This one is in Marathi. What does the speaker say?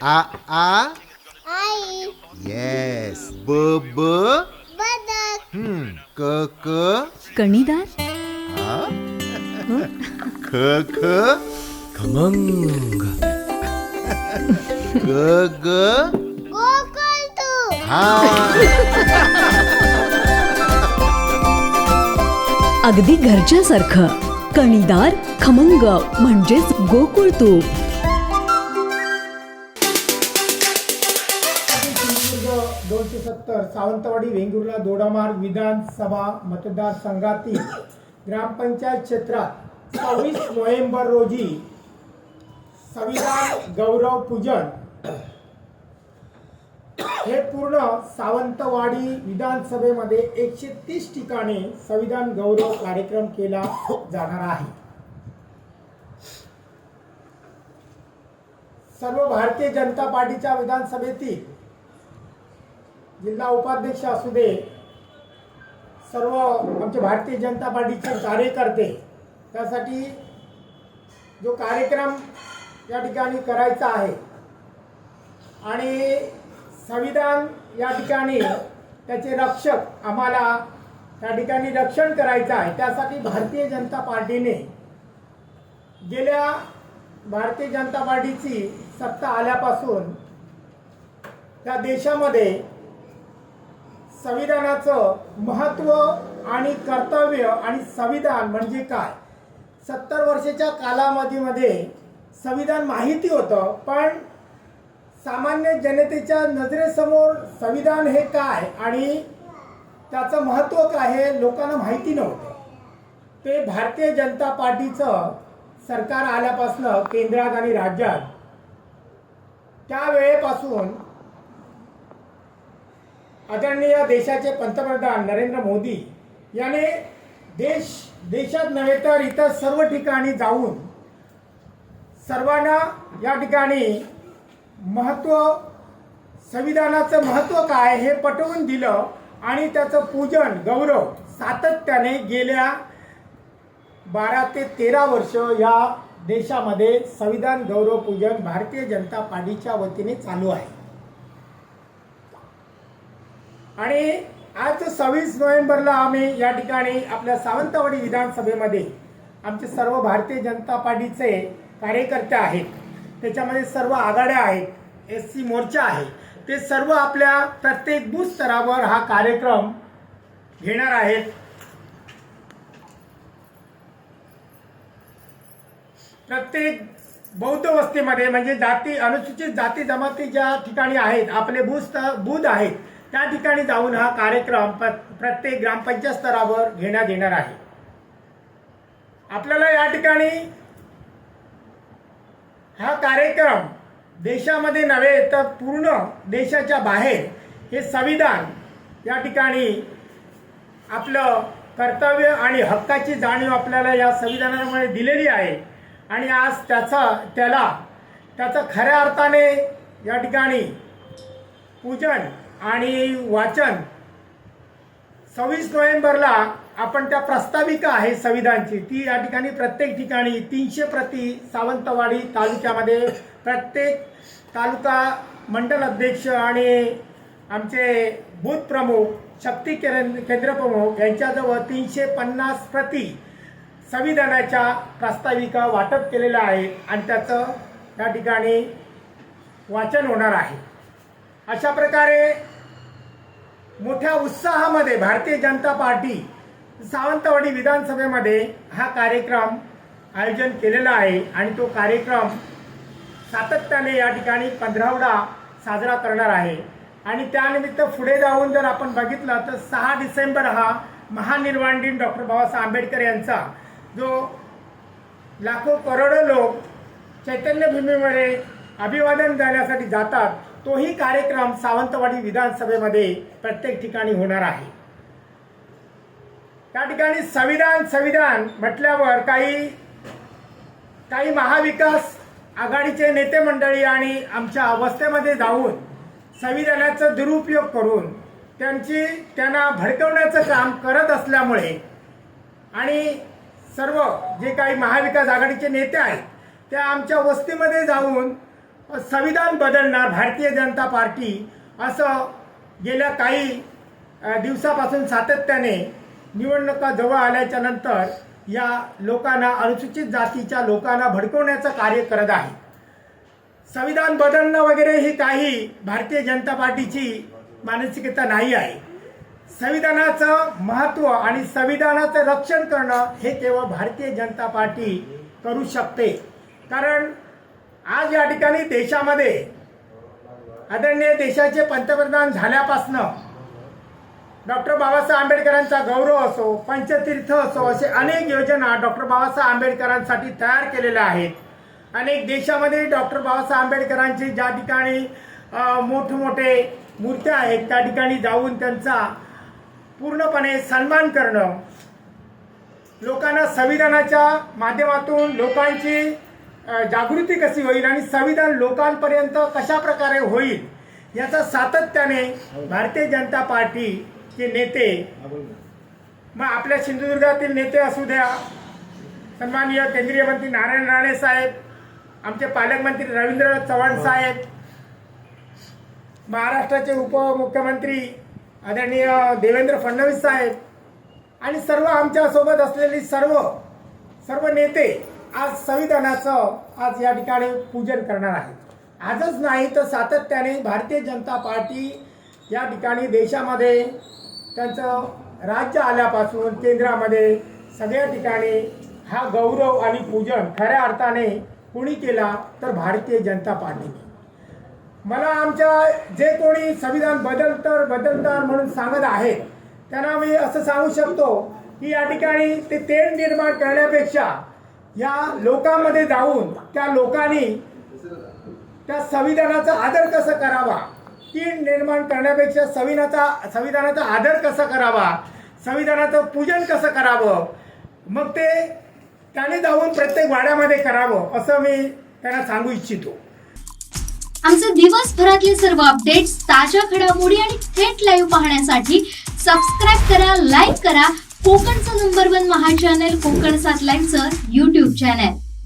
आ आ आई. येस. ब ब बदक. क क कणीदार. आ ख ख खमंग. ग ग गोकुळ तू. हा. अगदी घरच्यासारखं. कणीदार खमंग म्हणजेच गोकुळ तूप. सिंधुदुर्ग 270 सावंतवाडी वेंगुर्ला दोडामार्ग विधानसभा मतदारसंघातील ग्रामपंचायत क्षेत्रात 26 नोव्हेंबर रोजी संविधान गौरव पूजन हे पूर्ण सावंतवाडी विधानसभेमध्ये 130 ठिकाणी संविधान गौरव कार्यक्रम केला जाणार आहे. सर्व भारतीय जनता पार्टीच्या विधानसभेतील जिल्हा उपाध्यक्ष असू दे, सर्व आमचे भारतीय जनता पार्टीचे कार्यकर्ते, त्यासाठी जो कार्यक्रम या ठिकाणी करायचा आहे आणि संविधान या ठिकाणी त्याचे रक्षक आम्हाला त्या ठिकाणी रक्षण करायचं आहे. त्यासाठी भारतीय जनता पार्टीने गेल्या भारतीय जनता पार्टीची सत्ता आल्यापासून त्या देशामध्ये संविधानाचं महत्त्व आणि कर्तव्य आणि संविधान म्हणजे काय, 70 वर्षाच्या कालावधीमध्ये संविधान माहिती होतं, पण सामान्य जनतेच्या नजरेसमोर संविधान हे काय आणि त्याचं महत्त्व काय हे लोकांना माहिती नव्हतं. ते भारतीय जनता पार्टीचं सरकार आल्यापासून केंद्रात आणि राज्यात त्या वेळेपासून आदरणीय देशाचे पंतप्रधान नरेंद्र मोदी याने देशात नव्हे तर इतर सर्व ठिकाणी जाऊन सर्वांना या ठिकाणी संविधानाचं महत्त्व काय हे पटवून दिलं आणि त्याचं पूजन गौरव सातत्याने गेल्या 12 ते 13 वर्ष या देशामध्ये संविधान गौरव पूजन भारतीय जनता पार्टीच्या वतीने चालू आहे. आणि आज 26 नोव्हेंबरला आम्ही या ठिकाणी आपल्या सावंतवाडी विधानसभेमध्ये आमचे सर्व भारतीय जनता पार्टीचे कार्यकर्ते आहेत, त्याच्यामध्ये सर्व आघाड्या आहेत, SC मोर्चा आहे, ते सर्व आपल्या प्रत्येक बूथ स्तरावर हा कार्यक्रम घेणार आहेत. प्रत्येक बौद्ध वस्तीमध्ये म्हणजे अनुसूचित जाती जमाती ज्या ठिकाणी आहेत आपले बूथ आहेत त्या ठिकाणी जाऊन हा कार्यक्रम प्रत्येक ग्रामपंचायत स्तरावर घेण्यात येणार आहे. आपल्याला या ठिकाणी हा कार्यक्रम देशामध्ये नव्हे तर पूर्ण देशाच्या बाहेर हे संविधान या ठिकाणी आपलं कर्तव्य आणि हक्काची जाणीव आपल्याला या संविधानामुळे दिलेली आहे आणि आज त्याचं खऱ्या अर्थाने या ठिकाणी पूजन आणि वाचन 26 नोव्हेंबरला आपण त्या प्रस्ताविका आहे संविधानची ती या ठिकाणी प्रत्येक ठिकाणी 300 प्रती सावंतवाडी तालुक्यामध्ये प्रत्येक तालुका मंडल अध्यक्ष आणि आमचे बूथ प्रमुख शक्ती केंद्र प्रमुख यांच्याजवळ 350 प्रती संविधानाच्या प्रस्ताविका वाटप केलेल्या आहे आणि त्याचं या ठिकाणी वाचन होणार आहे. अशा प्रकारे मोठ्या उत्साहामध्ये भारतीय जनता पार्टी सावंतवाडी विधानसभेमध्ये हा कार्यक्रम आयोजन केलेला आहे आणि तो कार्यक्रम सातत्याने या ठिकाणी 15वडा साजरा करणार आहे. आणि त्यानिमित्त पुढे जाऊन जर आपण बघितलं तर 6 डिसेंबर हा महानिर्वाण दिन डॉक्टर बाबासाहेब आंबेडकर यांचा जो लाखो करोडो लोक चैतन्यभूमीमध्ये अभिवादन देण्यासाठी जातात तोही कार्यक्रम सावंतवाडी विधानसभेमध्ये प्रत्येक ठिकाणी होणार आहे. त्या ठिकाणी संविधान म्हटल्यावर काही महाविकास आघाडीचे नेते मंडळी आणि आमच्या अवस्थेमध्ये जाऊन संविधानाचा दुरुपयोग करून त्यांना भडकवण्याचं काम करत असल्यामुळे आणि सर्व जे काही महाविकास आघाडीचे नेते आहेत त्या आमच्या वस्तीमध्ये जाऊन संविधान बदलणार भारतीय जनता पार्टी असं गेल्या काही दिवसापासून सातत्याने निवडणुका जवळ आल्याच्या नंतर या लोकांना, अनुसूचित जातीच्या लोकांना भडकवण्याचं कार्य करत आहे. संविधान बदलणं वगैरे ही काही भारतीय जनता पार्टीची मानसिकता नाही आहे. संविधानाचं महत्त्व आणि संविधानाचं रक्षण करणं हे केवळ भारतीय जनता पार्टी करू शकते. कारण आज या ठिकाणी देशामध्ये आदरणीय देशाचे पंतप्रधान झाल्यापासनं डॉक्टर बाबासाहेब आंबेडकरांचा गौरव असो, पंचतीर्थ असो, असे अनेक योजना डॉक्टर बाबासाहेब आंबेडकरांसाठी तयार केलेल्या आहेत. अनेक देशामध्ये डॉक्टर बाबासाहेब आंबेडकरांची ज्या ठिकाणी मोठमोठे मूर्त्या आहेत त्या ठिकाणी जाऊन त्यांचा पूर्णपणे सन्मान करणं, लोकांना संविधानाच्या माध्यमातून लोकांची जागृती कशी होईल आणि संविधान लोकांपर्यंत कशा प्रकारे होईल याचा सातत्याने भारतीय जनता पार्टीचे नेते, मग आपल्या सिंधुदुर्गातील नेते असू द्या, सन्माननीय केंद्रीय मंत्री नारायण राणे साहेब, आमचे पालकमंत्री रवींद्र चव्हाण साहेब, महाराष्ट्राचे उपमुख्यमंत्री आदरणीय देवेंद्र फडणवीस साहेब आणि सर्व आमच्यासोबत असलेली सर्व नेते आज संविधानाचं आज या ठिकाणी पूजन करणार आहेत. आजच नाही तर सातत्याने भारतीय जनता पार्टी या ठिकाणी देशामध्ये त्यांचं राज्य आल्यापासून केंद्रामध्ये सगळ्या ठिकाणी हा गौरव आणि पूजन खऱ्या अर्थाने कोणी केला तर भारतीय जनता पार्टीने. मला आमच्या जे कोणी संविधान बदलणार म्हणून सांगत आहेत त्यांना मी असं सांगू शकतो की या ठिकाणी ते तेढ निर्माण करण्यापेक्षा या लोकांमध्ये जाऊन त्या लोकांनी त्या संविधानाचा आदर कसा करावा, तीन निर्माण करण्यापेक्षा संविधानाचा आदर कसा करावा, संविधानाचं पूजन कसं करावं, मग ते त्याने जाऊन प्रत्येक वाड्यामध्ये करावं असं मी त्यांना सांगू इच्छितो. आमचे दिवसभरातले सर्व अपडेट्स, ताज्या घडामोडी आणि थेट लाईव्ह पाहण्यासाठी सबस्क्राईब करा, लाईक करा कोकणचं नंबर 1 महा चॅनल कोकण 7 लाईव्हचं YouTube चॅनल.